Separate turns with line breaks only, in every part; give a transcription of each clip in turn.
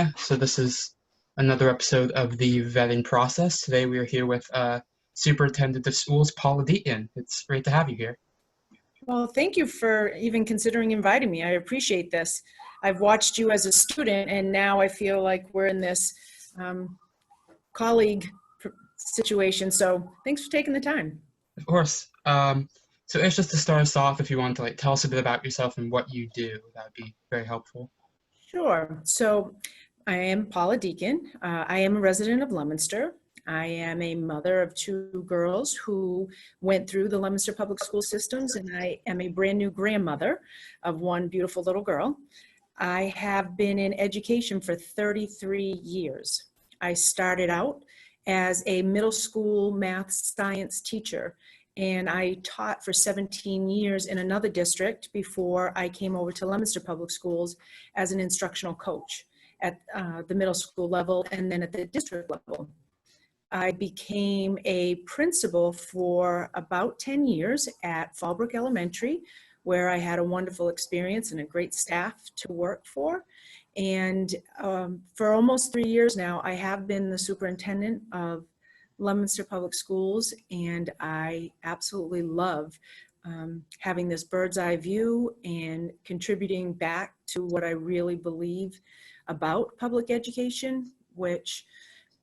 Yeah, so this is another episode of the vetting process. Today we are here with Superintendent of Schools, Paula Deacon. It's great to have you here.
Well, thank you for even considering inviting me. I appreciate this. I've watched you as a student, and now I feel like we're in this colleague situation. So thanks for taking the time.
Of course. So it's just to start us off, if you want to tell us a bit about yourself and what you do, that would be very helpful.
Sure. So I am Paula Deacon. I am a resident of Leominster. I am a mother of two girls who went through the Leominster Public School systems, and I am a brand new grandmother of one beautiful little girl. I have been in education for 33 years. I started out as a middle school math science teacher, and I taught for 17 years in another district before I came over to Leominster Public Schools as an instructional coach at the middle school level and then at the district level. I became a principal for about 10 years at Fallbrook Elementary, where I had a wonderful experience and a great staff to work for. And for almost 3 years now, I have been the superintendent of Leominster Public Schools, and I absolutely love having this bird's eye view and contributing back to what I really believe about public education, which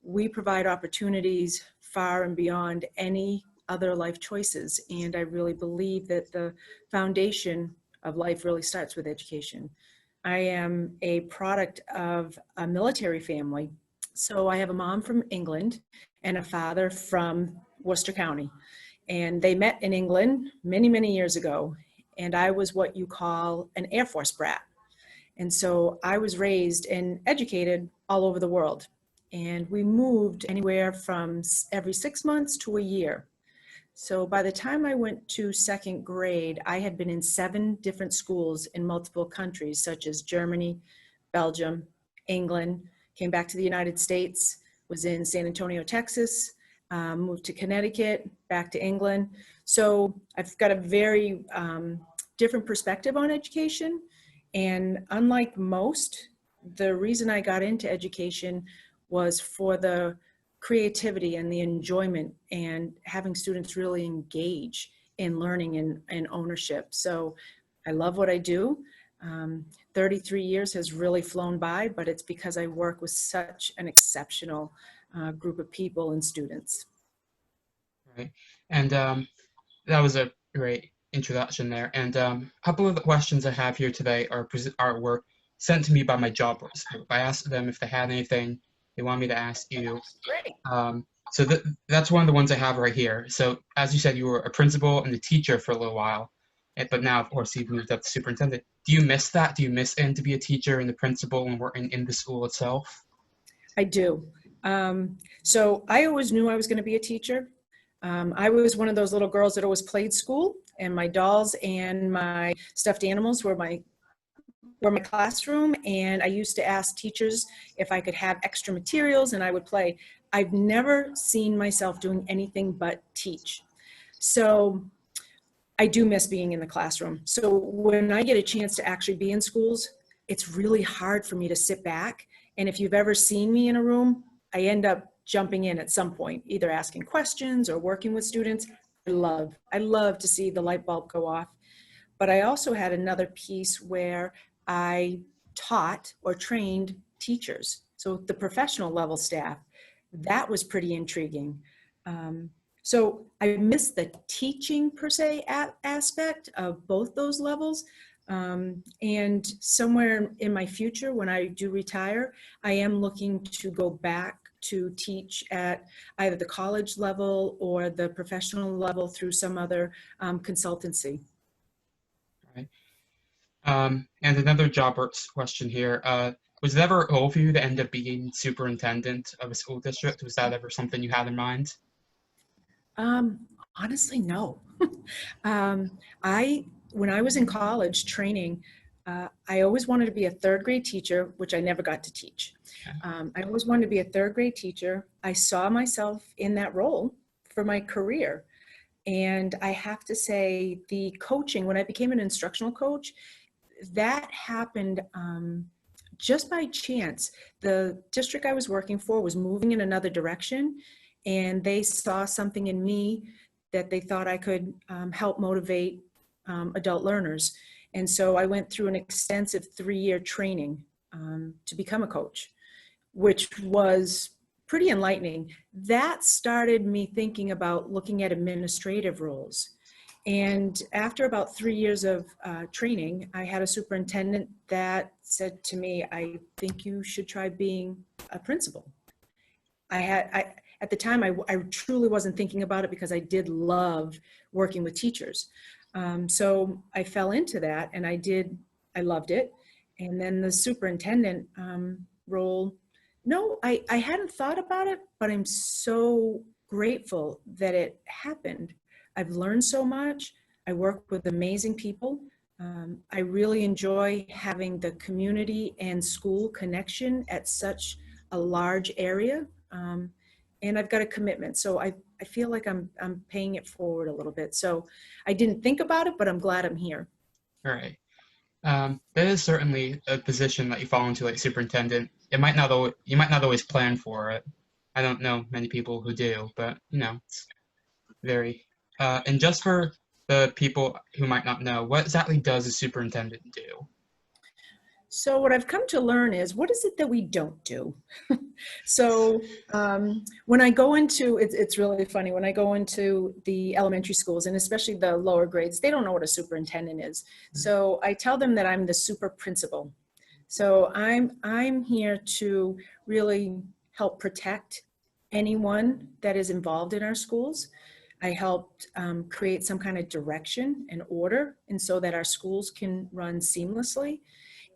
we provide opportunities far and beyond any other life choices. And I really believe that the foundation of life really starts with education. I am a product of a military family. So I have a mom from England and a father from Worcester County. And they met in England many, many years ago. And I was what you call an Air Force brat. And so I was raised and educated all over the world. And we moved anywhere from every 6 months to a year. So by the time I went to second grade, I had been in 7 different schools in multiple countries, such as Germany, Belgium, England, came back to the United States, was in San Antonio, Texas, moved to Connecticut, back to England. So I've got a very different perspective on education. And unlike most, the reason I got into education was for the creativity and the enjoyment and having students really engage in learning and ownership. So I love what I do. 33 years has really flown by, but it's because I work with such an exceptional group of people and students.
Right. And that was a great introduction there. And a couple of the questions I have here today were sent to me by my job boards. I asked them if they had anything they want me to ask you.
Great.
So that's one of the ones I have right here. So as you said, you were a principal and a teacher for a little while, but now, of course, you've moved up to superintendent. Do you miss that? Do you miss getting to be a teacher and the principal and working in the school itself?
I do. So I always knew I was going to be a teacher. I was one of those little girls that always played school, and my dolls and my stuffed animals were my classroom, and I used to ask teachers if I could have extra materials and I would play. I've never seen myself doing anything but teach. So I do miss being in the classroom. So when I get a chance to actually be in schools, it's really hard for me to sit back. And if you've ever seen me in a room, I end up jumping in at some point, either asking questions or working with students. I love to see the light bulb go off. But I also had another piece where I taught or trained teachers. So the professional level staff, that was pretty intriguing. So I miss the teaching per se aspect of both those levels. And somewhere in my future, when I do retire, I am looking to go back to teach at either the college level or the professional level through some other consultancy.
Right. And another job question here. Was it ever a goal for you to end up being superintendent of a school district? Was that ever something you had in mind?
Honestly, no. When I was in college training, I always wanted to be a third grade teacher, which I never got to teach. I always wanted to be a third grade teacher. I saw myself in that role for my career. And I have to say the coaching, when I became an instructional coach, that happened just by chance, the district I was working for was moving in another direction, and they saw something in me that they thought I could help motivate adult learners. And so I went through an extensive 3-year training to become a coach, which was pretty enlightening. That started me thinking about looking at administrative roles. And after about 3 years of training, I had a superintendent that said to me, I think you should try being a principal. At the time, I truly wasn't thinking about it because I did love working with teachers. So I fell into that, and I loved it. And then the superintendent role, no, I hadn't thought about it, but I'm so grateful that it happened. I've learned so much. I work with amazing people. I really enjoy having the community and school connection at such a large area. And I've got a commitment. So I feel like I'm paying it forward a little bit. So I didn't think about it, but I'm glad I'm here.
All right. That is certainly a position that you fall into, like superintendent. You might not always plan for it. I don't know many people who do, but it's very. And just for the people who might not know, what exactly does a superintendent do?
So what I've come to learn is, what is it that we don't do? So when I go into, it's really funny, when I go into the elementary schools, and especially the lower grades, they don't know what a superintendent is. So I tell them that I'm the super principal. So I'm here to really help protect anyone that is involved in our schools. I helped create some kind of direction and order, and so that our schools can run seamlessly.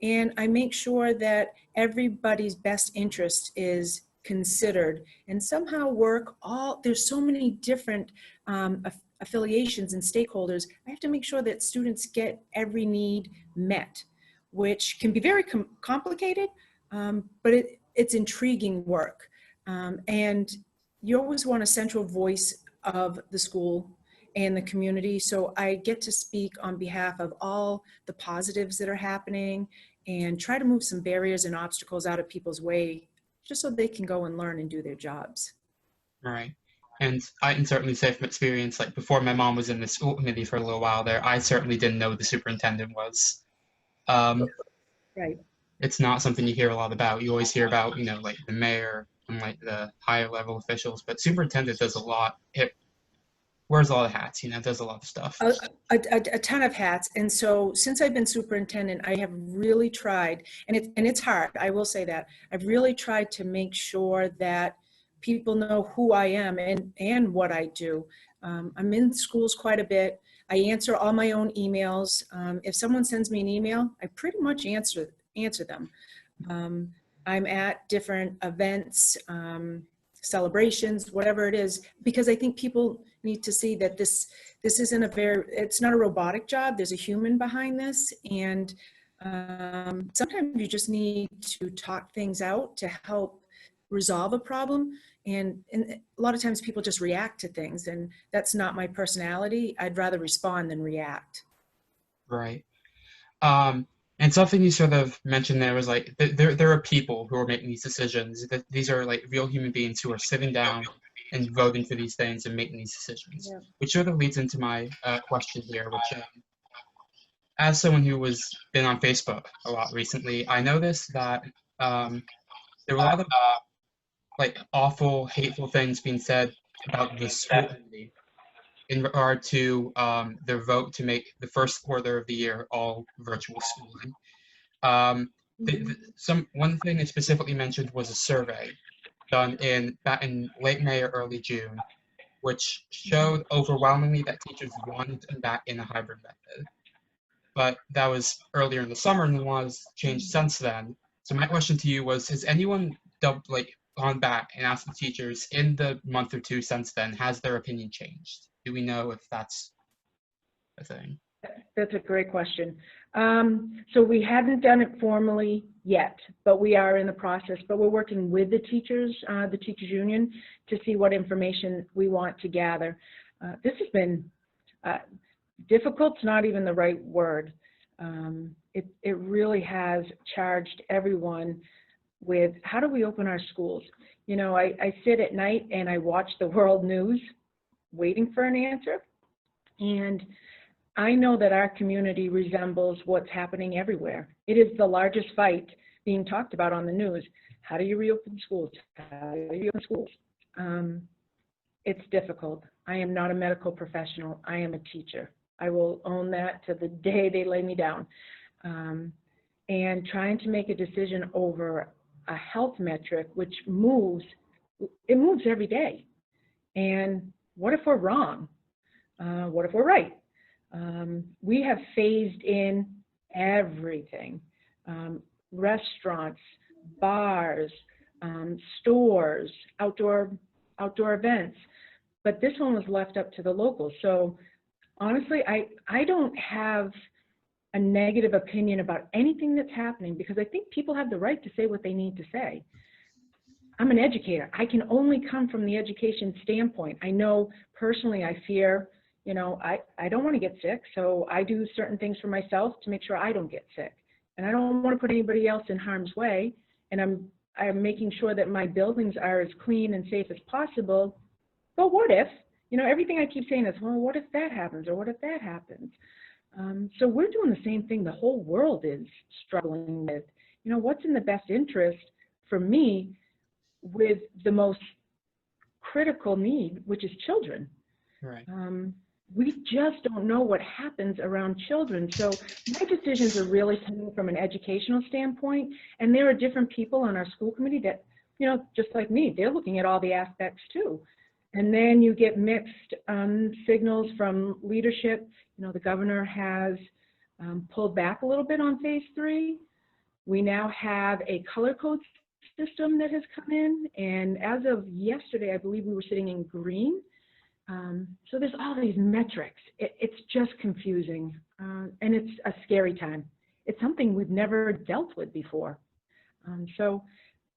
And I make sure that everybody's best interest is considered, and somehow there's so many different affiliations and stakeholders. I have to make sure that students get every need met, which can be very complicated, but it's intriguing work. And you always want a central voice of the school and the community. So I get to speak on behalf of all the positives that are happening and try to move some barriers and obstacles out of people's way, just so they can go and learn and do their jobs.
All right. And I can certainly say from experience, like before my mom was in the school committee for a little while there, I certainly didn't know who the superintendent was. Um,
Right.
it's not something you hear a lot about. You always hear about, like the mayor and like the higher level officials, but superintendent does a lot. It wears a lot of hats, does a lot of stuff.
A ton of hats. And so since I've been superintendent, I have really tried, and it's hard, I will say that, I've really tried to make sure that people know who I am and what I do. I'm in schools quite a bit. I answer all my own emails. If someone sends me an email, I pretty much answer them. I'm at different events, celebrations, whatever it is, because I think people need to see that this isn't it's not a robotic job. There's a human behind this. And sometimes you just need to talk things out to help resolve a problem. And a lot of times people just react to things, and that's not my personality. I'd rather respond than react.
Right. And something you sort of mentioned there was like there are people who are making these decisions. That these are like real human beings who are sitting down and voting for these things and making these decisions,
Yeah.
which sort of leads into my question here, which as someone who was been on Facebook a lot recently, I noticed that there were a lot of like awful, hateful things being said about the school committee in regard to their vote to make the first quarter of the year all virtual schooling. Um, one thing they specifically mentioned was a survey done back in late May or early June, which showed overwhelmingly that teachers wanted to come back in a hybrid method. But that was earlier in the summer, and the law has changed since then. So my question to you was: has anyone gone back and asked the teachers in the month or two since then? Has their opinion changed? Do we know if that's a thing?
That's a great question. So we hadn't done it formally yet, but we are in the process. But we're working with the teachers union, to see what information we want to gather. This has been difficult's not even the right word. It really has charged everyone with how do we open our schools? You know, I sit at night and I watch the world news waiting for an answer. And I know that our community resembles what's happening everywhere. It is the largest fight being talked about on the news. How do you reopen schools? How do you reopen schools? It's difficult. I am not a medical professional. I am a teacher. I will own that to the day they lay me down. And trying to make a decision over a health metric, which moves every day. And what if we're wrong? What if we're right? We have phased in everything. Restaurants, bars, stores, outdoor events. But this one was left up to the locals. So honestly, I don't have a negative opinion about anything that's happening because I think people have the right to say what they need to say. I'm an educator. I can only come from the education standpoint. I know personally I fear, you know, I don't want to get sick, so I do certain things for myself to make sure I don't get sick. And I don't want to put anybody else in harm's way. And I'm making sure that my buildings are as clean and safe as possible. But what if, you know, everything I keep saying is, well, what if that happens or what if that happens? So we're doing the same thing the whole world is struggling with. You know, what's in the best interest for me with the most critical need, which is children.
Right.
We just don't know what happens around children. So my decisions are really coming from an educational standpoint. And there are different people on our school committee that, you know, just like me, they're looking at all the aspects too. And then you get mixed signals from leadership. You know, the governor has pulled back a little bit on phase 3. We now have a color code system that has come in. And as of yesterday, I believe we were sitting in green. So there's all these metrics. It's just confusing. And it's a scary time. It's something we've never dealt with before. So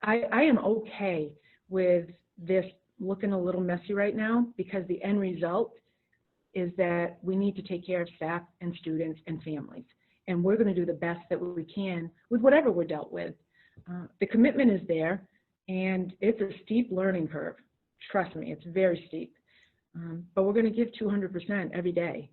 I am okay with this looking a little messy right now because the end result is that we need to take care of staff and students and families. And we're going to do the best that we can with whatever we're dealt with. The commitment is there, and it's a steep learning curve. Trust me, it's very steep. But we're going to give 200% every day.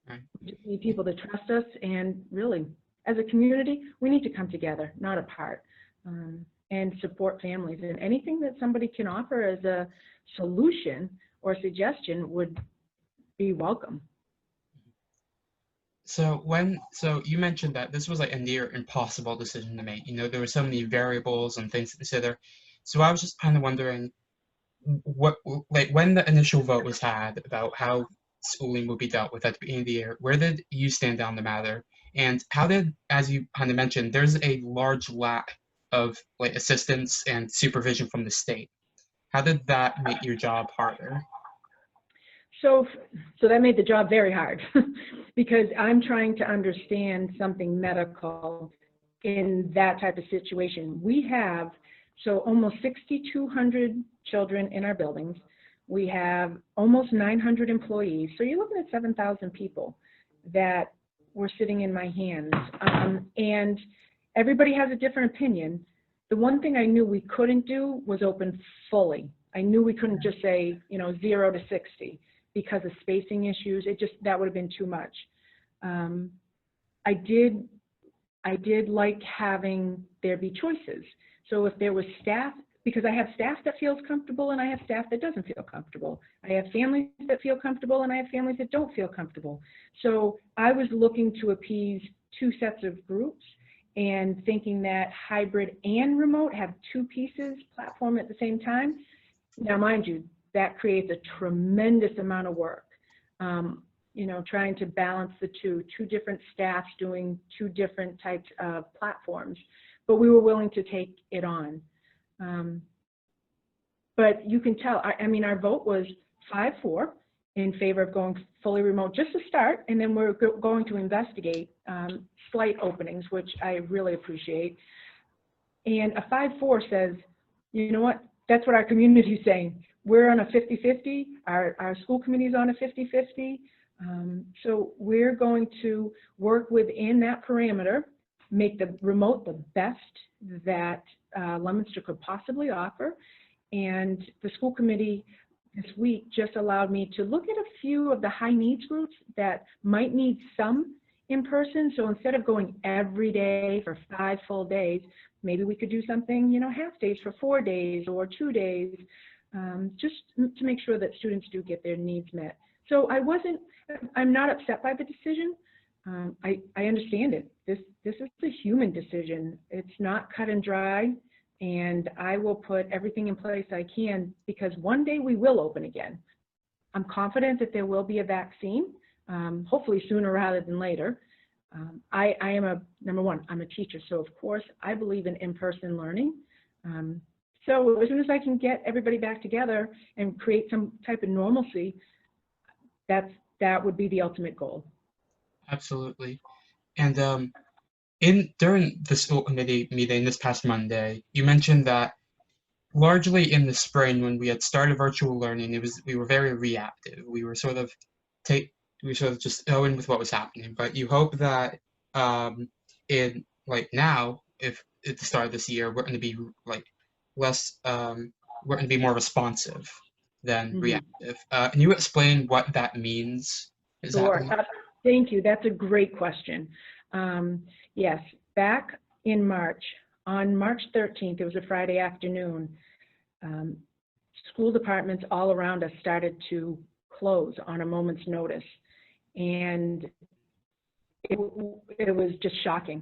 Right.
We just need people to trust us, and really, as a community, we need to come together, not apart, and support families. And anything that somebody can offer as a solution or suggestion would be welcome.
So you mentioned that this was like a near impossible decision to make. You know, there were so many variables and things to consider. So I was just kind of wondering what, like, when the initial vote was had about how schooling would be dealt with at the beginning of the year, where did you stand on the matter? And how did, as you kind of mentioned, there's a large lack of like assistance and supervision from the state. How did that make your job harder?
So that made the job very hard because I'm trying to understand something medical in that type of situation. We have almost 6,200 children in our buildings. We have almost 900 employees. So you're looking at 7,000 people that were sitting in my hands. And everybody has a different opinion. The one thing I knew we couldn't do was open fully. I knew we couldn't just say, you know, 0 to 60 because of spacing issues. That would have been too much. I did like having there be choices. So if there was staff, because I have staff that feels comfortable and I have staff that doesn't feel comfortable. I have families that feel comfortable and I have families that don't feel comfortable. So I was looking to appease two sets of groups and thinking that hybrid and remote have two pieces platform at the same time. Now, mind you, that creates a tremendous amount of work. You know, trying to balance the two different staffs doing two different types of platforms, but we were willing to take it on. But you can tell, I mean, our vote was 5-4 in favor of going fully remote just to start, and then we're going to investigate slight openings, which I really appreciate. And a 5-4 says, you know what, that's what our community is saying. We're on a 50-50, our school committee is on a 50-50. So we're going to work within that parameter, make the remote the best that Leominster could possibly offer. And the school committee this week just allowed me to look at a few of the high needs groups that might need some in person. So instead of going every day for 5 full days, maybe we could do something, half days for 4 days or 2 days, just to make sure that students do get their needs met. So I'm not upset by the decision. I understand it. This is a human decision. It's not cut and dry, and I will put everything in place I can, because one day we will open again. I'm confident that there will be a vaccine, hopefully sooner rather than later. I am number one, I'm a teacher, so of course I believe in in-person learning. So as soon as I can get everybody back together and create some type of normalcy, that would be the ultimate goal.
Absolutely. And during the school committee meeting this past Monday, you mentioned that largely in the spring, when we had started virtual learning, we were very reactive. We were sort of just going with what was happening. But you hope that in now, if at the start of this year, we're going to be less, we're going to be more responsive than reactive. Can you explain what that means?
Sure. Thank you. That's a great question. Yes, back in March, on March 13th, it was a Friday afternoon, school departments all around us started to close on a moment's notice. And it was just shocking.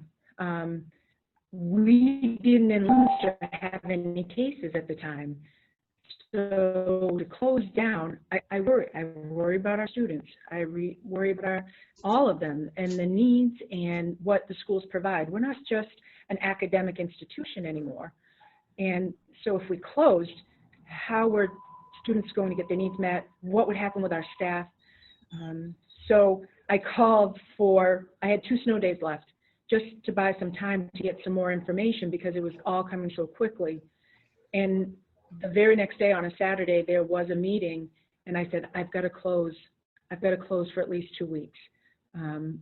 We didn't in Leominster have any cases at the time. So to close down, I worry. I worry about our students. I worry about all of them and the needs and what the schools provide. We're not just an academic institution anymore. And so if we closed, how were students going to get their needs met? What would happen with our staff? So I had 2 snow days left just to buy some time to get some more information, because it was all coming so quickly. And the very next day on a Saturday, there was a meeting, and I said, I've got to close for at least 2 weeks.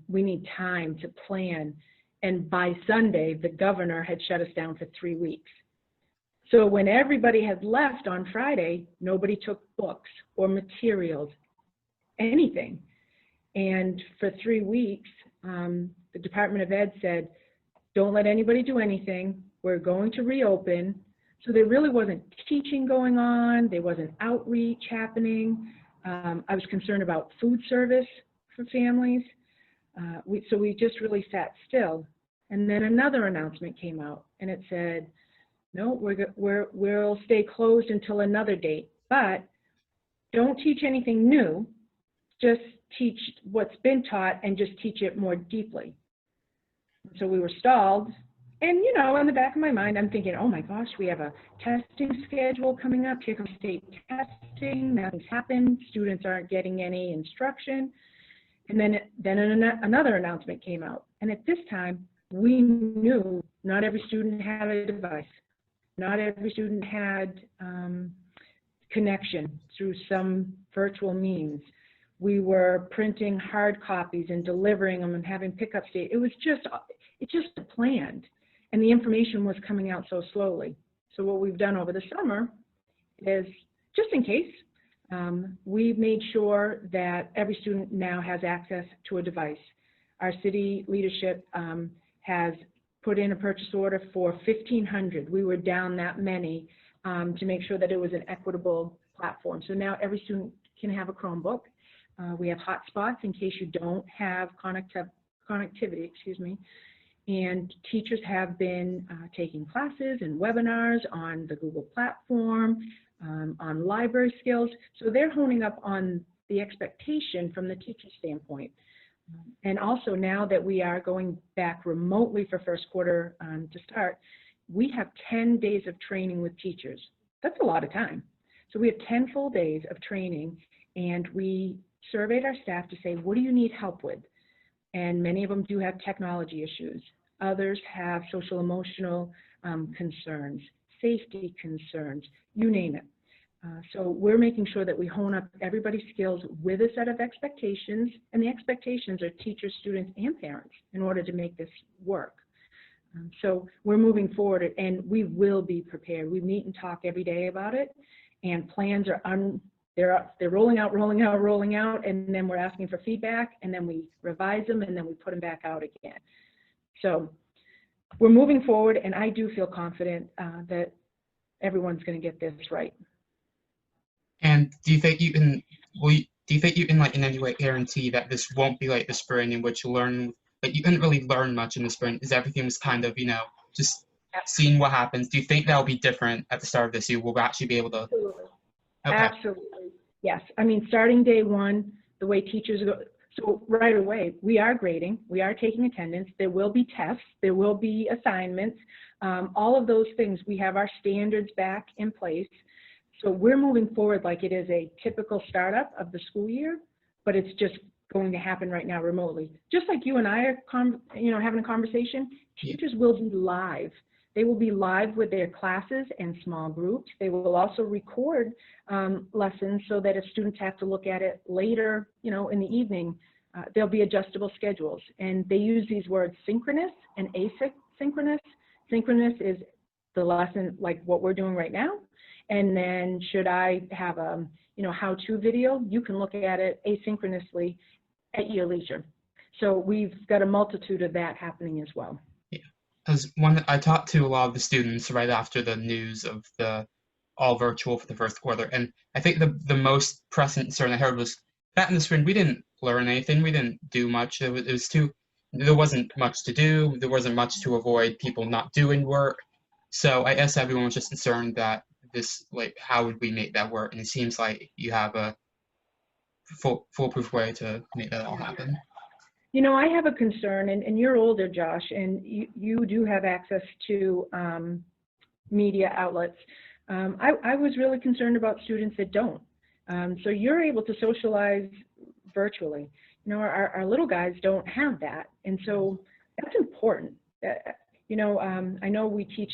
We need time to plan. And by Sunday, the governor had shut us down for 3 weeks. So when everybody had left on Friday, nobody took books or materials, anything. And for 3 weeks, the Department of Ed said, don't let anybody do anything. We're going to reopen. So there really wasn't teaching going on. There wasn't outreach happening. I was concerned about food service for families. So we just really sat still. And then another announcement came out, and it said, no, we'll stay closed until another date, but don't teach anything new. Just teach what's been taught and just teach it more deeply. So we were stalled. And, in the back of my mind, I'm thinking, oh my gosh, we have a testing schedule coming up. Here comes state testing. Nothing's happened. Students aren't getting any instruction. And then another announcement came out. And at this time, we knew not every student had a device. Not every student had connection through some virtual means. We were printing hard copies and delivering them and having pickup dates. It just planned. And the information was coming out so slowly. So what we've done over the summer is, just in case, we've made sure that every student now has access to a device. Our city leadership has put in a purchase order for 1,500. We were down that many to make sure that it was an equitable platform. So now every student can have a Chromebook. We have hotspots in case you don't have connectivity, and teachers have been taking classes and webinars on the Google platform, on library skills. So they're honing up on the expectation from the teacher standpoint. And also, now that we are going back remotely for first quarter to start, we have 10 days of training with teachers. That's a lot of time. So we have 10 full days of training, and we surveyed our staff to say, what do you need help with? And many of them do have technology issues. Others have social emotional concerns, safety concerns, you name it. So we're making sure that we hone up everybody's skills with a set of expectations, and the expectations are teachers, students, and parents in order to make this work. So we're moving forward, and we will be prepared. We meet and talk every day about it, and plans are they're rolling out, and then we're asking for feedback, and then we revise them, and then we put them back out again. So we're moving forward, and I do feel confident that everyone's going to get this right.
And do you think you can, do you think you can like in any way guarantee that this won't be like the spring in which you learn, like you couldn't really learn much in the spring because everything was kind of, just seeing what happens? Do you think that'll be different at the start of this year? We'll actually be able to?
Absolutely.
Okay.
Absolutely. Yes. I mean, starting day one, the way teachers go, so right away, we are grading, we are taking attendance, there will be tests, there will be assignments, all of those things. We have our standards back in place. So we're moving forward like it is a typical startup of the school year, but it's just going to happen right now remotely. Just like you and I are having a conversation, teachers will be live. They will be live with their classes and small groups. They will also record lessons so that if students have to look at it later, in the evening, there'll be adjustable schedules. And they use these words synchronous and asynchronous. Synchronous is the lesson like what we're doing right now. And then should I have a how-to video, you can look at it asynchronously at your leisure. So we've got a multitude of that happening as well.
Yeah, because I talked to a lot of the students right after the news of the all virtual for the first quarter, and I think the most pressing concern I heard was that in the spring we didn't learn anything, we didn't do much. There wasn't much to do, there wasn't much to avoid people not doing work. So I guess everyone was just concerned that how would we make that work? And it seems like you have a foolproof way to make that all happen.
I have a concern, and you're older, Josh, and you do have access to media outlets. I was really concerned about students that don't. So you're able to socialize virtually. Our little guys don't have that, and so that's important. I know we teach,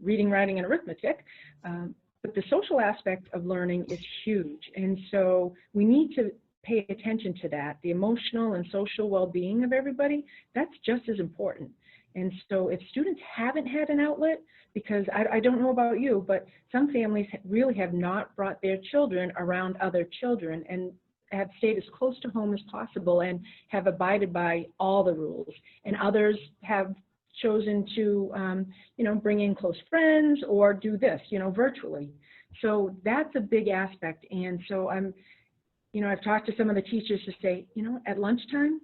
reading, writing, and arithmetic, but the social aspect of learning is huge. And so we need to pay attention to that. The emotional and social well-being of everybody, that's just as important. And so if students haven't had an outlet, because I don't know about you, but some families really have not brought their children around other children and have stayed as close to home as possible and have abided by all the rules. And others have chosen to, bring in close friends or do this, virtually. So that's a big aspect. And so I've talked to some of the teachers to say, at lunchtime,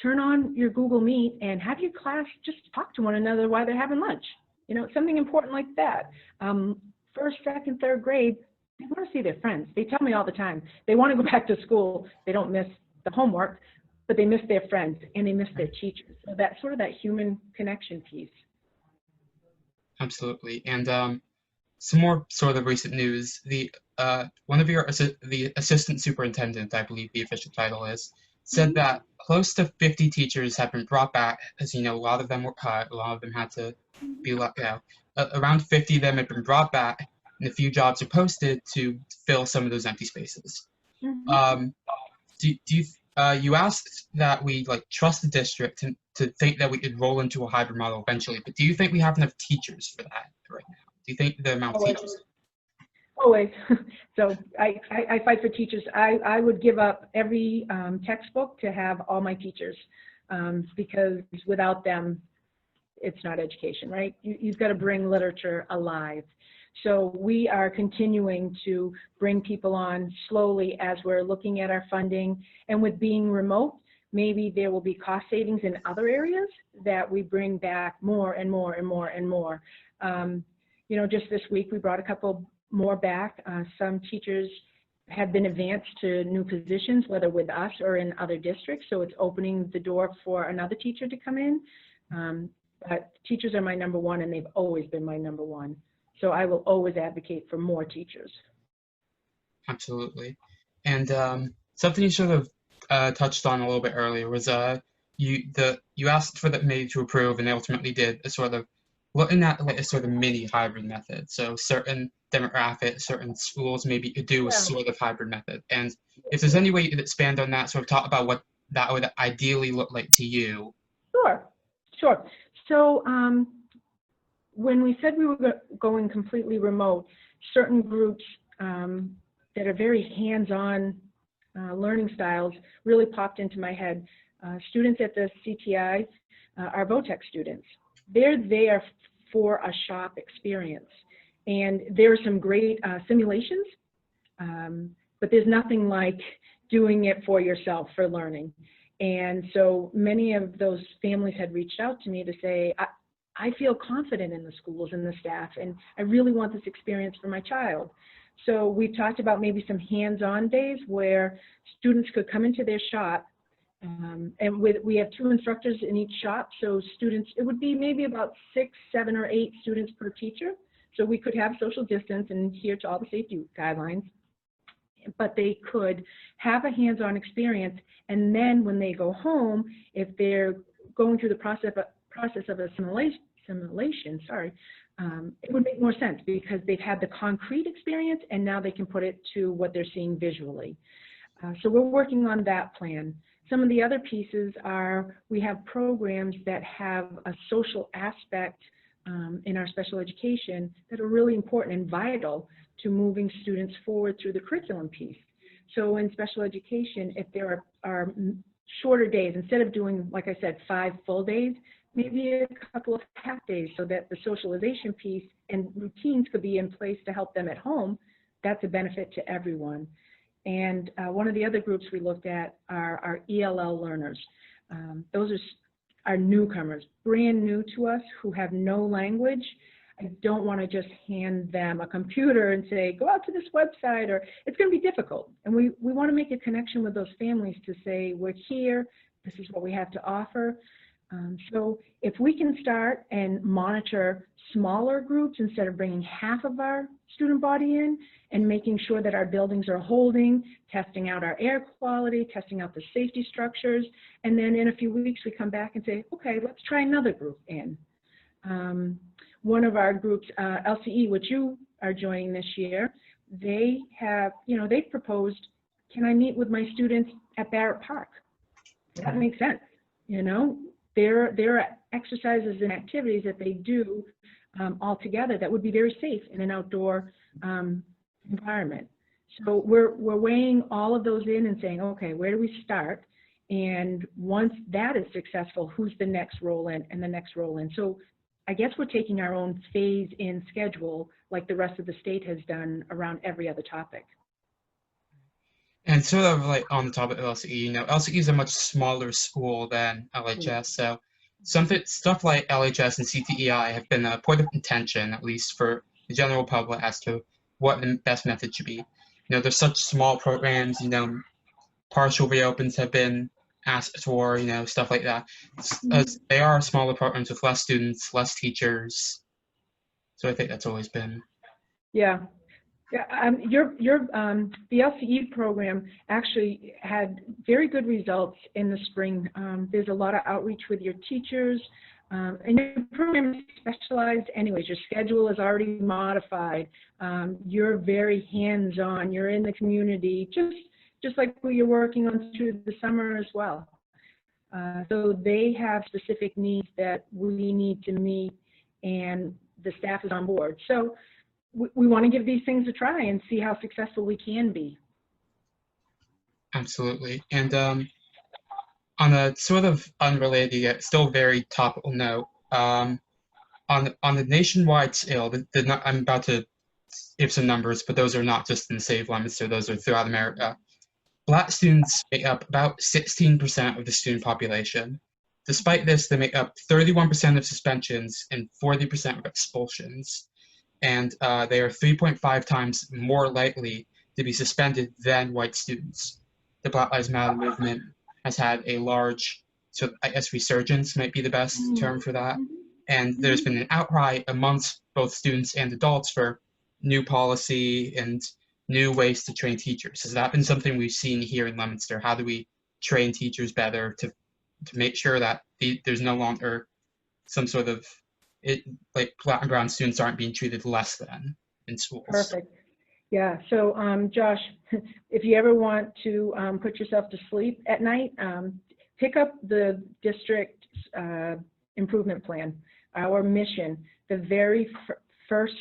turn on your Google Meet and have your class just talk to one another while they're having lunch. Something important like that. First, second, third grade, they want to see their friends. They tell me all the time, they want to go back to school. They don't miss the homework, but they miss their friends and they miss their teachers. So that's sort of that human connection piece.
Absolutely. And some more sort of recent news. The assistant superintendent, I believe the official title is, said that close to 50 teachers have been brought back. As you know, a lot of them were cut, a lot of them had to be let go. Around 50 of them have been brought back, and a few jobs are posted to fill some of those empty spaces. You asked that we trust the district to think that we could roll into a hybrid model eventually, but do you think we have enough teachers for that right now? Do you think the amount of teachers?
Always. So I fight for teachers. I would give up every textbook to have all my teachers because without them, it's not education, right? You've got to bring literature alive. So we are continuing to bring people on slowly as we're looking at our funding. And with being remote, maybe there will be cost savings in other areas that we bring back more and more and more and more. Just this week, we brought a couple more back. Some teachers have been advanced to new positions, whether with us or in other districts. So it's opening the door for another teacher to come in. But teachers are my number one, and they've always been my number one. So I will always advocate for more teachers.
Absolutely. And something you sort of touched on a little bit earlier was you asked for the committee to approve, and they ultimately did, a sort of looking at like a sort of mini hybrid method. So certain demographics, certain schools maybe could do a
Yeah.
sort of hybrid method. And if there's any way you could expand on that, sort of talk about what that would ideally look like to you.
Sure, sure. So when we said we were going completely remote, certain groups that are very hands-on learning styles really popped into my head. Students at the CTI are VOTEC students. They're there for a shop experience. And there are some great simulations, but there's nothing like doing it for yourself for learning. And so many of those families had reached out to me to say, I feel confident in the schools and the staff, and I really want this experience for my child. So we've talked about maybe some hands-on days where students could come into their shop, and we have 2 instructors in each shop, so students, it would be maybe about 6, 7, or 8 students per teacher. So we could have social distance and adhere to all the safety guidelines, but they could have a hands-on experience, and then when they go home, if they're going through the process of a simulation, it would make more sense because they've had the concrete experience and now they can put it to what they're seeing visually. So we're working on that plan. Some of the other pieces are we have programs that have a social aspect in our special education that are really important and vital to moving students forward through the curriculum piece. So in special education, if there are shorter days, instead of doing, like I said, 5 full days, maybe a couple of half days so that the socialization piece and routines could be in place to help them at home, that's a benefit to everyone. And one of the other groups we looked at are our Ell Learners. Those are newcomers, brand new to us, who have no language. I don't want to just hand them a computer and say, go out to this website, or it's going to be difficult. And we want to make a connection with those families to say, we're here, this is what we have to offer. So if we can start and monitor smaller groups instead of bringing half of our student body in, and making sure that our buildings are holding, testing out our air quality, testing out the safety structures, and then in a few weeks we come back and say, okay, let's try another group in. One of our groups, LCE, which you are joining this year, they have, they've proposed, can I meet with my students at Barrett Park? That makes sense. There are exercises and activities that they do all together that would be very safe in an outdoor environment. So we're weighing all of those in and saying, okay, where do we start? And once that is successful, who's the next roll in and the next roll in? So I guess we're taking our own phase in schedule like the rest of the state has done around every other topic.
And sort of like on the topic of LCE, LCE is a much smaller school than LHS, so stuff like LHS and CTEI have been a point of contention, at least for the general public, as to what the best method should be. There's such small programs, partial reopens have been asked for, stuff like that. As they are smaller programs with less students, less teachers, so I think that's always been.
Yeah. Yeah, the LCE program actually had very good results in the spring. There's a lot of outreach with your teachers, and your program is specialized anyways. Your schedule is already modified. You're very hands-on. You're in the community, just like what you're working on through the summer as well. So they have specific needs that we need to meet, and the staff is on board. So we want to give these things a try and see how successful we can be.
Absolutely. And on a sort of unrelated yet still very topical note, on the nationwide scale, I'm about to give some numbers, but those are not just in the state of Leominster, those are throughout America. Black students make up about 16% of the student population. Despite this, they make up 31% of suspensions and 40% of expulsions. And they are 3.5 times more likely to be suspended than white students. The Black Lives Matter movement has had a large, so I guess resurgence might be the best term for that. And there's been an outcry amongst both students and adults for new policy and new ways to train teachers. Has that been something we've seen here in Leominster? How do we train teachers better to make sure that there's no longer some sort of it like black and brown students aren't being treated less than in schools.
Perfect. Yeah. So, Josh, if you ever want to put yourself to sleep at night, pick up the district improvement plan. Our mission, the very first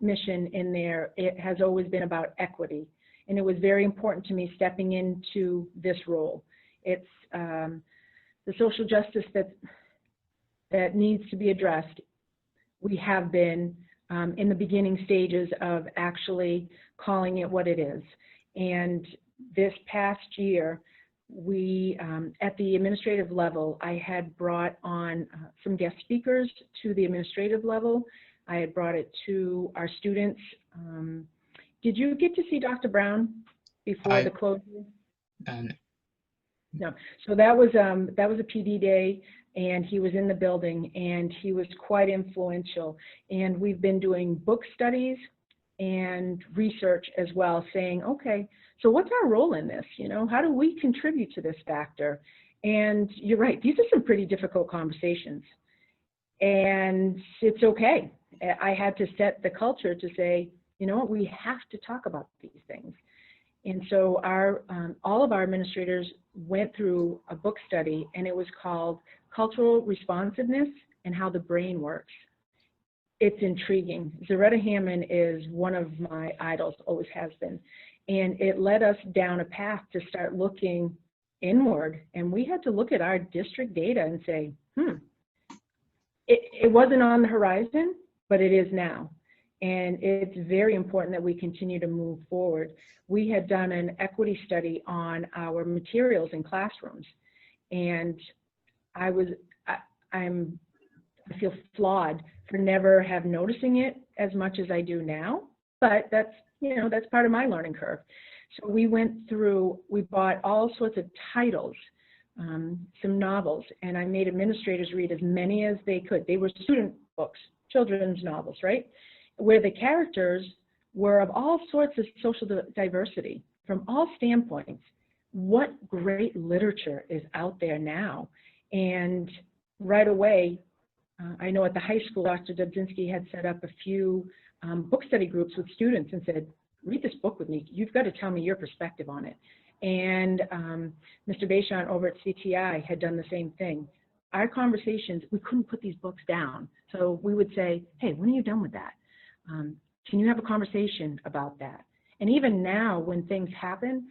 mission in there, it has always been about equity. And it was very important to me stepping into this role. It's the social justice that needs to be addressed. We have been in the beginning stages of actually calling it what it is. And this past year, we, at the administrative level, I had brought on some guest speakers to the administrative level. I had brought it to our students. Did you get to see Dr. Brown before the closure? No. So that was a PD day, and he was in the building, and he was quite influential. And we've been doing book studies and research as well, saying, okay, so what's our role in this? You know, how do we contribute to this factor? And you're right, these are some pretty difficult conversations. And it's okay. I had to set the culture to say, you know what, we have to talk about these things. And so all of our administrators went through a book study, and it was called Cultural Responsiveness and How the Brain Works. It's intriguing. Zaretta Hammond is one of my idols, always has been. And it led us down a path to start looking inward. And we had to look at our district data and say, it wasn't on the horizon, but it is now. And it's very important that we continue to move forward. We had done an equity study on our materials in classrooms. And I feel flawed for never have noticing it as much as I do now, but that's part of my learning curve. So we went through, we bought all sorts of titles, some novels, and I made administrators read as many as they could. They were student books, children's novels, right? Where the characters were of all sorts of social diversity from all standpoints. What great literature is out there now. And right away, I know at the high school, Dr. Dubzinski had set up a few book study groups with students and said, read this book with me. You've got to tell me your perspective on it. And Mr. Bayshant over at CTI had done the same thing. Our conversations, we couldn't put these books down. So we would say, hey, when are you done with that? Can you have a conversation about that? And even now, when things happen,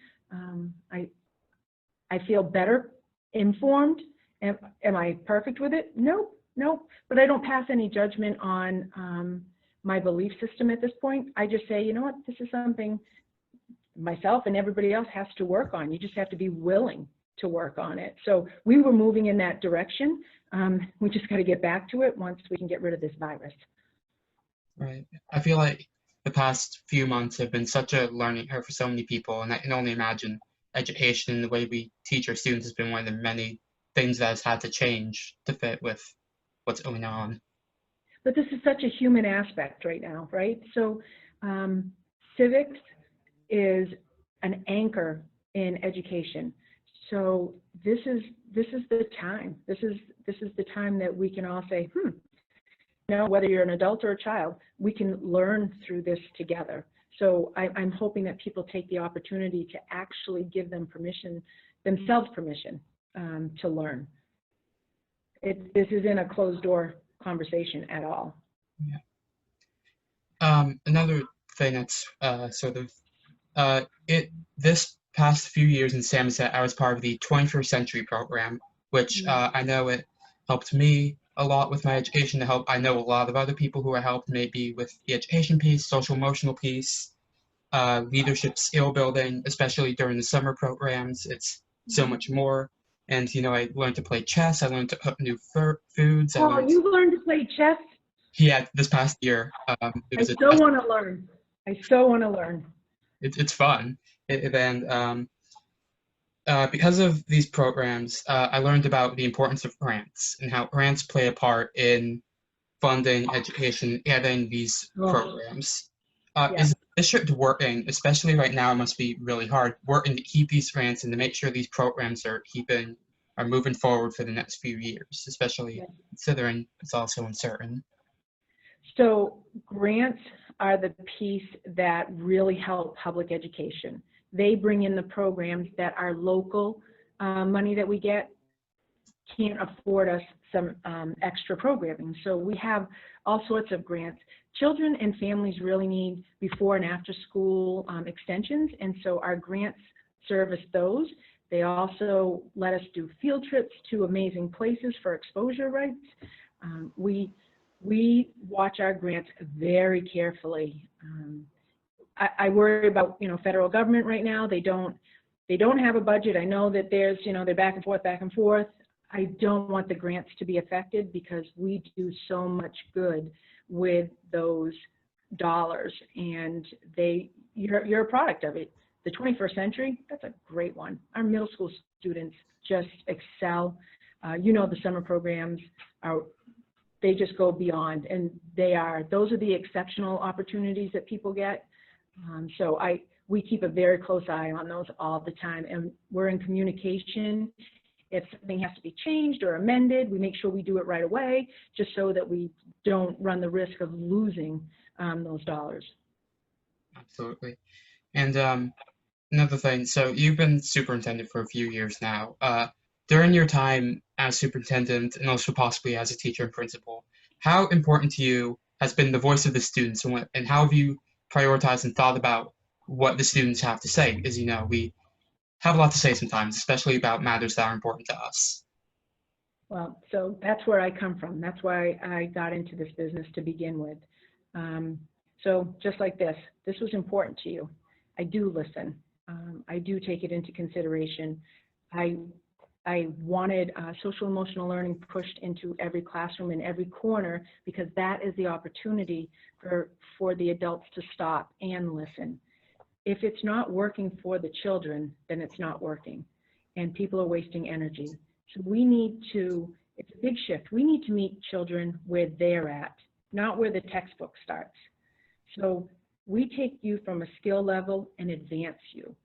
I feel better informed. Am I perfect with it? Nope. But I don't pass any judgment on my belief system at this point. I just say, you know what, this is something myself and everybody else has to work on. You just have to be willing to work on it. So we were moving in that direction. We just got to get back to it once we can get rid of this virus.
Right. I feel like the past few months have been such a learning curve for so many people, and I can only imagine education and the way we teach our students has been one of the many things that has had to change to fit with what's going on.
But this is such a human aspect right now, right? So civics is an anchor in education. So this is the time. This is the time that we can all say, you know, whether you're an adult or a child, we can learn through this together. So I'm hoping that people take the opportunity to actually give themselves permission to learn. This isn't a closed door conversation at all.
Yeah. Another thing that's this past few years in Samoset, I was part of the 21st Century program, which I know it helped me a lot with my education. I know a lot of other people who are helped maybe with the education piece, social emotional piece, leadership skill building, especially during the summer programs. It's so much more. And, you know, I learned to play chess. I learned to cook new foods.
You learned to play chess?
Yeah, this past year.
I so want to learn.
It's fun. Because of these programs, I learned about the importance of grants and how grants play a part in funding education and in these programs. Is the district working, especially right now, it must be really hard, working to keep these grants and to make sure these programs are moving forward for the next few years, especially considering it's also uncertain?
So grants are the piece that really help public education. They bring in the programs that our local money that we get can't afford us some extra programming. So we have all sorts of grants. Children and families really need before and after school extensions, and so our grants service those. They also let us do field trips to amazing places for exposure rights. We watch our grants very carefully. I worry about, federal government right now. They don't have a budget. I know that there's, they're back and forth, back and forth. I don't want the grants to be affected because we do so much good with those dollars, and you're a product of it. The 21st century, that's a great one. Our middle school students just excel. The summer programs they just go beyond, and those are the exceptional opportunities that people get. So we keep a very close eye on those all the time, and we're in communication. If something has to be changed or amended, we make sure we do it right away, just so that we don't run the risk of losing those dollars.
Absolutely. And another thing, so you've been superintendent for a few years now. During your time as superintendent and also possibly as a teacher and principal, how important to you has been the voice of the students, and how have you prioritized and thought about what the students have to say? Because, we have a lot to say sometimes, especially about matters that are important to us.
Well, so that's where I come from. That's why I got into this business to begin with. So just like this was important to you. I do listen. I do take it into consideration. I wanted social emotional learning pushed into every classroom in every corner, because that is the opportunity for the adults to stop and listen. If it's not working for the children, then it's not working, and people are wasting energy. So it's a big shift. We need to meet children where they're at, not where the textbook starts. So we take you from a skill level and advance you.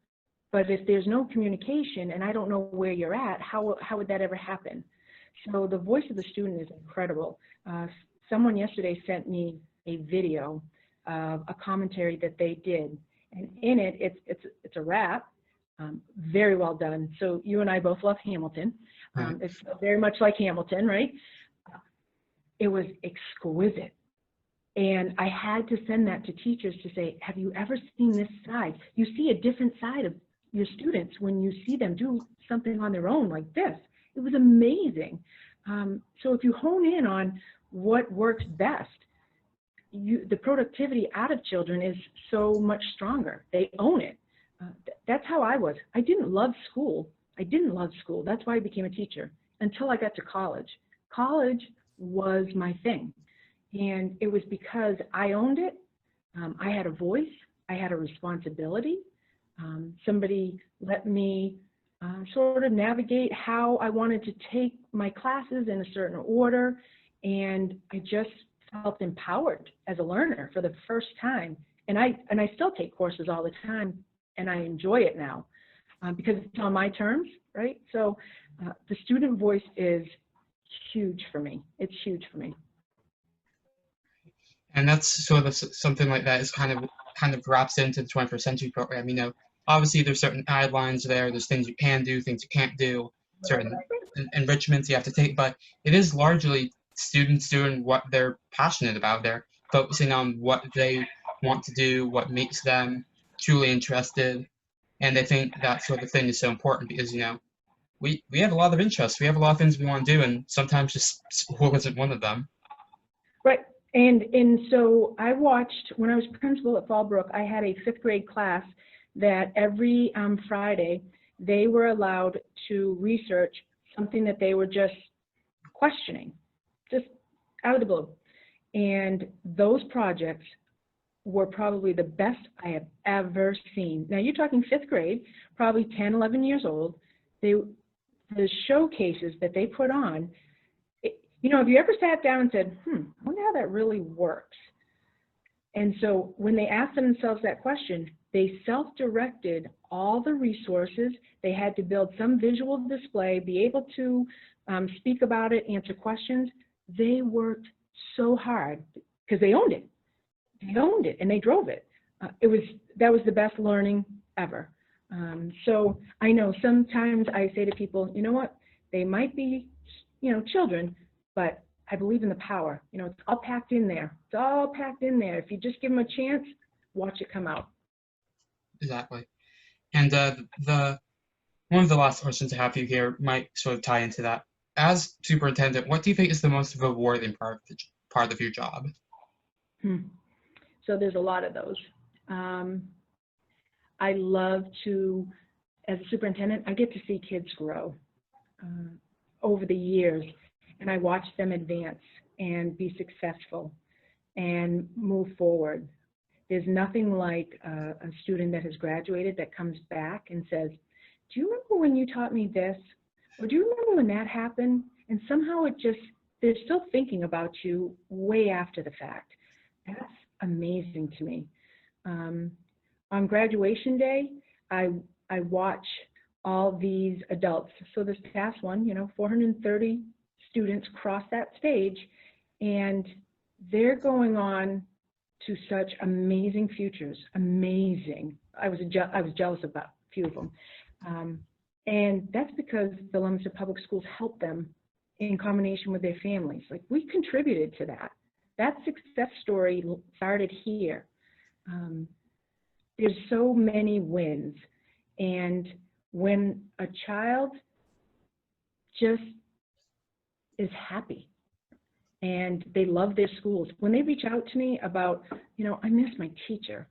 But if there's no communication and I don't know where you're at, how would that ever happen? So the voice of the student is incredible. Someone yesterday sent me a video of a commentary that they did. And in it, it's a rap, very well done. So you and I both love Hamilton. It's very much like Hamilton, right? It was exquisite. And I had to send that to teachers to say, have you ever seen this side? You see a different side of your students when you see them do something on their own like this. It was amazing. So if you hone in on what works best, the productivity out of children is so much stronger. They own it. That's how I was. I didn't love school. That's why I became a teacher until I got to college. College was my thing. And it was because I owned it. I had a voice. I had a responsibility. Somebody let me sort of navigate how I wanted to take my classes in a certain order. And I just felt empowered as a learner for the first time. And I still take courses all the time, and I enjoy it now because it's on my terms, right? So the student voice is huge for me. It's huge for me.
And that's sort of something like that is kind of wraps into the 21st century program. Obviously there's certain guidelines there. There's things you can do, things you can't do, certain enrichments you have to take, but it is largely students doing what they're passionate about. They're focusing on what they want to do, what makes them truly interested, and I think that sort of thing is so important because we have a lot of interests, we have a lot of things we want to do, and sometimes just school isn't one of them.
Right. And so I watched, when I was principal at Fallbrook, I had a 5th grade class that every Friday they were allowed to research something that they were just questioning, just out of the blue. And those projects were probably the best I have ever seen. Now you're talking 5th grade, probably 10, 11 years old. The showcases that they put on, have you ever sat down and said, I wonder how that really works? And so when they asked themselves that question, they self-directed all the resources. They had to build some visual display, be able to speak about it, answer questions. They worked so hard. because they owned it. They owned it and they drove it. That was the best learning ever. So I know sometimes I say to people, you know what, they might be, children, but I believe in the power. It's all packed in there. It's all packed in there. If you just give them a chance, watch it come out.
Exactly. And one of the last questions I have for you here might sort of tie into that. As superintendent, what do you think is the most rewarding part of your job?
So there's a lot of those. I love to, as a superintendent, I get to see kids grow over the years, and I watch them advance and be successful and move forward. There's nothing like a student that has graduated that comes back and says, do you remember when you taught me this? Or do you remember when that happened? And somehow they're still thinking about you way after the fact. That's amazing to me. On graduation day, I watch all these adults. So this past one, 430 students cross that stage, and they're going on to such amazing futures. Amazing. I was jealous about a few of them. And that's because the Leominster Public Schools helped them in combination with their families. Like, we contributed to that. That success story started here. There's so many wins. And when a child just is happy and they love their schools, when they reach out to me about, I miss my teacher,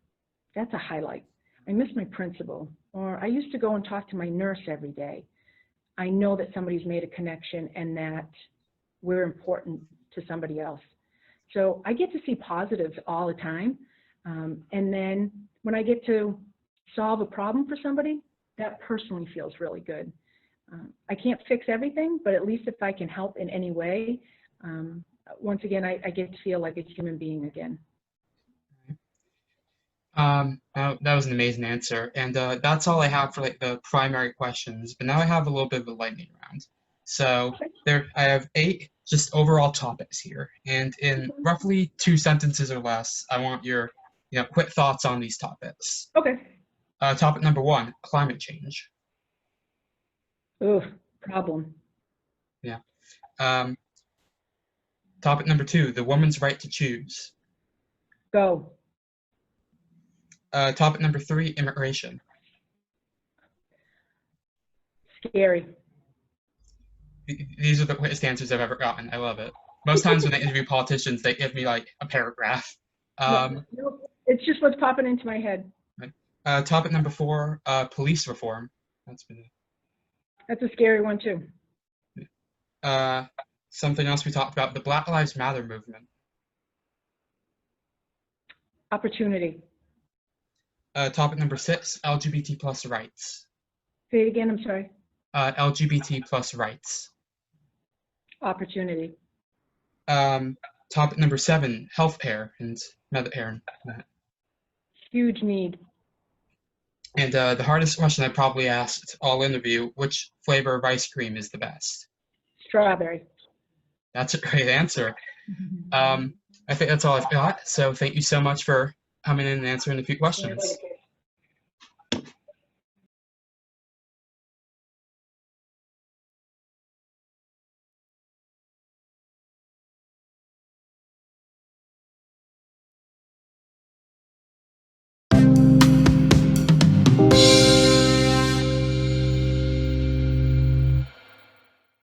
that's a highlight. I miss my principal, or I used to go and talk to my nurse every day. I know that somebody's made a connection and that we're important to somebody else. So I get to see positives all the time. And then when I get to solve a problem for somebody, that personally feels really good. I can't fix everything, but at least if I can help in any way, once again, I get to feel like a human being again.
That was an amazing answer, and that's all I have for the primary questions. But now I have a little bit of a lightning round. So I have 8 just overall topics here, and in roughly 2 sentences or less, I want your quick thoughts on these topics.
Okay.
Topic number 1: climate change.
Ooh, problem.
Yeah. Topic number 2: the woman's right to choose.
Go.
Topic number 3: immigration.
Scary.
These are the quickest answers I've ever gotten. I love it. Most times when I interview politicians, they give me like a paragraph.
No, it's just what's popping into my head.
Topic number 4: police reform.
That's a scary one too.
Something else we talked about: the Black Lives Matter movement.
Opportunity.
Topic number 6: LGBT plus rights.
Say it again, I'm sorry.
LGBT plus rights.
Opportunity.
Topic number 7: healthcare and Medicare.
Huge need.
And the hardest question I probably asked all interview: which flavor of ice cream is the best?
Strawberry.
That's a great answer. I think that's all I've got. So thank you so much for coming in and answering a few questions.